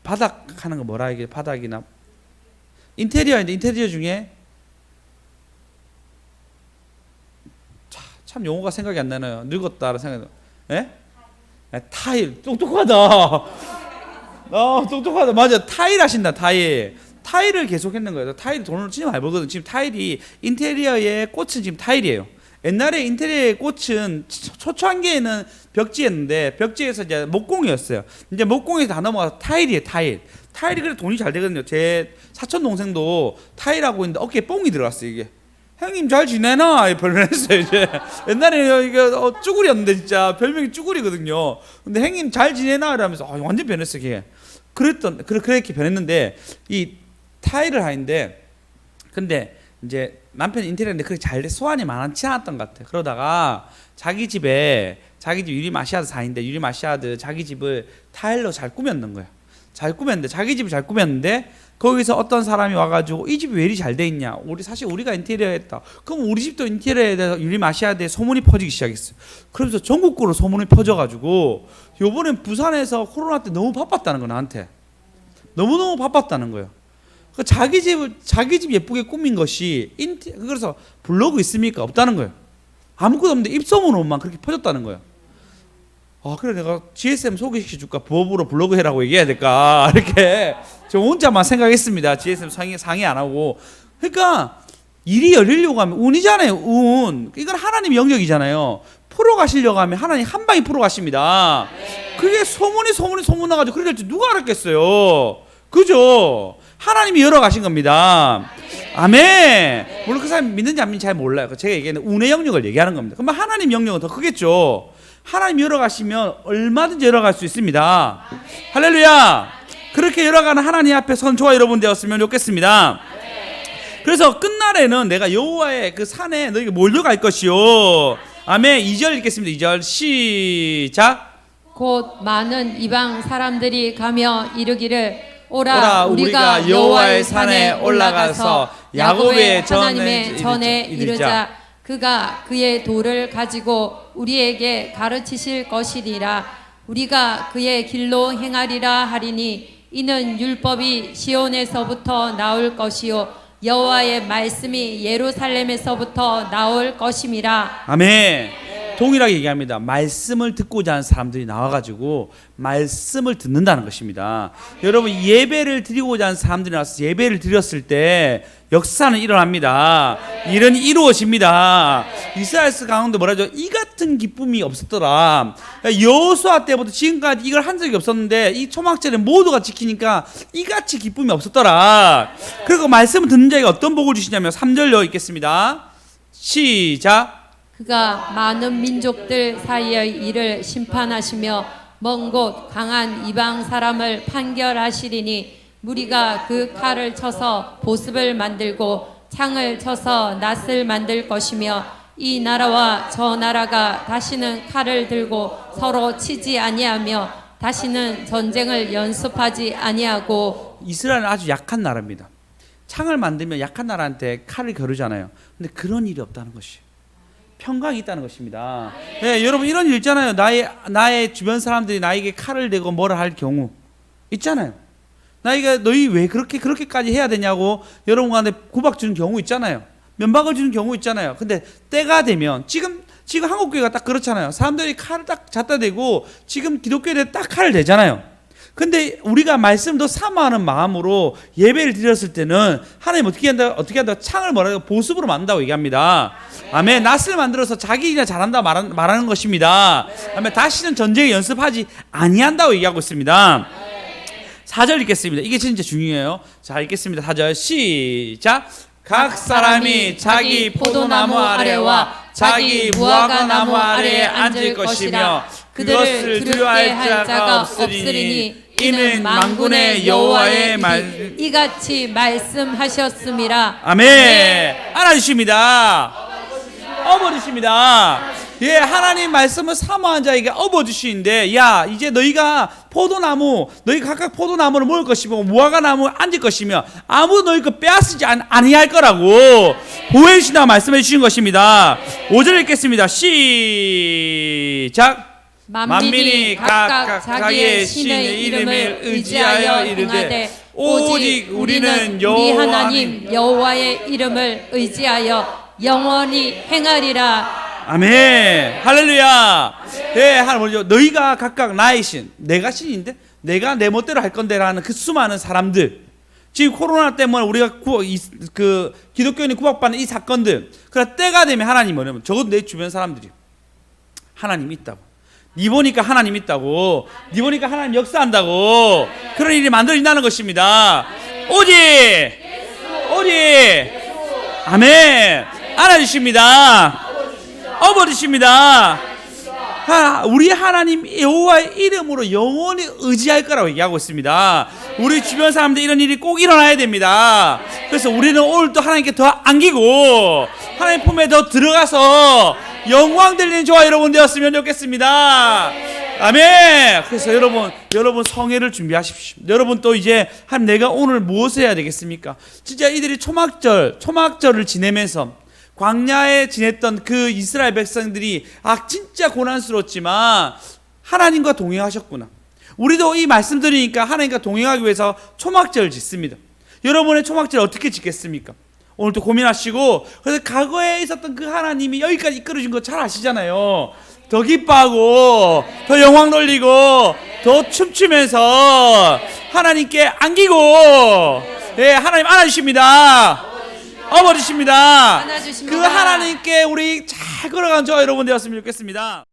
바닥 하는 거 뭐라 이게 바닥이나 인테리어인데 인테리어 중에 참 용어가 생각이 안 나네요. 늙었다라는 생각이. 예? 타일. 똑똑하다. 똑똑하다. 맞아. 타일 하신다. 타일을 계속 했는 거예요. 타일 돈을 진짜 많이 벌거든. 지금 타일이 인테리어의 꽃은 지금 타일이에요. 옛날에 인테리어의 꽃은 초창기에는 벽지였는데 벽지에서 이제 목공이었어요. 이제 목공에서 다 넘어가서 타일이에요. 타일이 그래 돈이 잘 되거든요. 제 사촌 동생도 타일하고 있는데 어깨에 뽕이 들어갔어요. 이게. 형님 잘 지내나? 별명했어요. 이제 옛날에 이게 쭈구리였는데 진짜 별명이 쭈구리거든요. 근데 형님 잘 지내나? 이러면서 완전 변했어요. 이게. 그렇게 변했는데 이 타일을 하는데, 근데 이제 남편이 인테리어인데 그렇게 잘 소환이 많지 않았던 것 같아요. 그러다가 자기 집 유리마시아드 사인데 유리마시아드 자기 집을 타일로 잘 꾸몄는 거예요. 잘 꾸몄는데, 자기 집을 잘 꾸몄는데 거기서 어떤 사람이 와가지고 이 집이 왜 이리 잘 돼 있냐, 사실 우리가 인테리어 했다, 그럼 우리 집도 인테리어에 대해서 유리마시아에 대해 소문이 퍼지기 시작했어요. 그러면서 전국구로 소문이 퍼져가지고 요번엔 부산에서 코로나 때 너무 바빴다는 거, 나한테 너무너무 바빴다는 거예요. 자기 집 예쁘게 꾸민 것이 그래서 블로그 있습니까? 없다는 거예요. 아무것도 없는데 입소문으로만 그렇게 퍼졌다는 거예요. 그래 내가 GSM 소개시켜줄까? 부업으로 블로그 해라고 얘기해야 될까? 이렇게 저 혼자만 생각했습니다. GSM 상의 안 하고. 그러니까 일이 열리려고 하면 운이잖아요. 운. 이건 하나님 영역이잖아요. 풀어 가시려고 하면 하나님 한 방에 풀어 가십니다. 그게 소문 나가지고 그렇게 될지 누가 알았겠어요. 그죠? 하나님이 열어 가신 겁니다. 아멘. 물론 그 사람이 믿는지 안 믿는지 잘 몰라요. 제가 얘기하는 운의 영역을 얘기하는 겁니다. 그러면 하나님 영역은 더 크겠죠. 하나님 열어가시면 얼마든지 열어갈 수 있습니다. 할렐루야. 그렇게 열어가는 하나님 앞에 선 저와 여러분 되었으면 좋겠습니다. 그래서 끝날에는 내가 여호와의 그 산에 너희가 몰려갈 것이요. 아멘. 2절 읽겠습니다. 2절 시작. 곧 많은 이방 사람들이 가며 이르기를 오라 우리가 여호와의 산에 올라가서 야곱의 하나님의 전에 이르자. 그가 그의 돌을 가지고 우리에게 가르치실 것이리라. 우리가 그의 길로 행하리라 하리니 이는 율법이 시온에서부터 나올 것이요 여호와의 말씀이 예루살렘에서부터 나올 것임이라. 아멘. 동일하게 얘기합니다. 말씀을 듣고자 하는 사람들이 나와가지고 말씀을 듣는다는 것입니다. 여러분 예배를 드리고자 하는 사람들이 나와서 예배를 드렸을 때 역사는 일어납니다. 일은 이루어집니다. 이스라엘 가운데 뭐라죠? 이 같은 기쁨이 없었더라. 여호수아 때부터 지금까지 이걸 한 적이 없었는데 이 초막절에 모두가 지키니까 이같이 기쁨이 없었더라. 그리고 말씀을 듣는 자에게 어떤 복을 주시냐면 3절로 읽겠습니다. 시작. 그가 많은 민족들 사이의 일을 심판하시며 먼 곳 강한 이방 사람을 판결하시리니 무리가 그 칼을 쳐서 보습을 만들고 창을 쳐서 낫을 만들 것이며 이 나라와 저 나라가 다시는 칼을 들고 서로 치지 아니하며 다시는 전쟁을 연습하지 아니하고. 이스라엘은 아주 약한 나라입니다. 창을 만들면 약한 나라한테 칼을 겨루잖아요. 근데 그런 일이 없다는 것이 평강이 있다는 것입니다. 네, 여러분 이런 일 있잖아요. 나의 주변 사람들이 나에게 칼을 대고 뭐라 할 경우 있잖아요. 나에게 너희 왜 그렇게까지 해야 되냐고 여러분 가운데 구박 주는 경우 있잖아요. 면박을 주는 경우 있잖아요. 근데 때가 되면 지금 한국교회가 딱 그렇잖아요. 사람들이 칼을 딱 갖다 대고 지금 기독교에 딱 칼을 대잖아요. 근데 우리가 말씀을 더 사모하는 마음으로 예배를 드렸을 때는 하나님 어떻게 한다? 창을 뭐라고 보습으로 만든다고 얘기합니다. 아멘. 낫을 만들어서 자기 일이나 잘한다 말하는 것입니다. 아멘. 다시는 전쟁에 연습하지 아니한다고 얘기하고 있습니다. 4절 읽겠습니다. 이게 진짜 중요해요. 자, 읽겠습니다. 4절 시작. 각 사람이 자기 포도나무 아래와 자기 무화과 나무 아래에 앉을 것이며 그것을 두려워할 자가 없으리니 이는 만군의 여호와의 말 이같이 말씀하셨음이라. 아멘. 알아주십니다. 업어주십니다. 예, 하나님 말씀을 사모한 자에게 업어주시는데, 야, 이제 너희가 너희 각각 포도나무를 먹을 것이고 무화과 나무에 앉을 것이며 아무도 너희 거 빼앗지 아니할 거라고 보혜주시나 말씀해 주신 것입니다. 5절 읽겠습니다. 시작. 만민이 각각 자기의 신의 이름을 의지하여 행하되 오직 우리는 우리 하나님 여호와의 이름을 의지하여 영원히 행하리라. 아멘. 할렐루야. 예, 하나님 너희가 각각 나의 신, 내가 신인데 내가 내 멋대로 할 건데라는 그 수많은 사람들, 지금 코로나 때문에 우리가 기독교인이 구박받는 이 사건들, 그러나 때가 되면 하나님 뭐냐면 적어도 내 주변 사람들이 하나님이 있다고, 니 보니까 하나님 있다고, 니 보니까 하나님 역사한다고, 그런 일이 만들어진다는 것입니다. 오직 아멘. 알아주십니다. 업어주십니다. 우리 하나님 여호와의 이름으로 영원히 의지할 거라고 얘기하고 있습니다. 우리 주변 사람들 이런 일이 꼭 일어나야 됩니다. 그래서 우리는 오늘 또 하나님께 더 안기고 하나님 품에 더 들어가서 영광 들리는 저와 여러분 되었으면 좋겠습니다. 아멘. 그래서 여러분 성회를 준비하십시오. 여러분 또 이제 한 내가 오늘 무엇을 해야 되겠습니까? 진짜 이들이 초막절을 지내면서 광야에 지냈던 그 이스라엘 백성들이 진짜 고난스러웠지만 하나님과 동행하셨구나. 우리도 이 말씀 들으니까 하나님과 동행하기 위해서 초막절을 짓습니다. 여러분의 초막절 어떻게 짓겠습니까? 오늘 또 고민하시고, 그래서 과거에 있었던 그 하나님이 여기까지 이끌어준 거 잘 아시잖아요. 더 기뻐하고 더 영광 돌리고 더 춤추면서 하나님께 안기고, 예, 하나님 안아주십니다. 업어주십니다. 안아주십니다. 그 하나님께 우리 잘 걸어간 저 여러분 되었으면 좋겠습니다.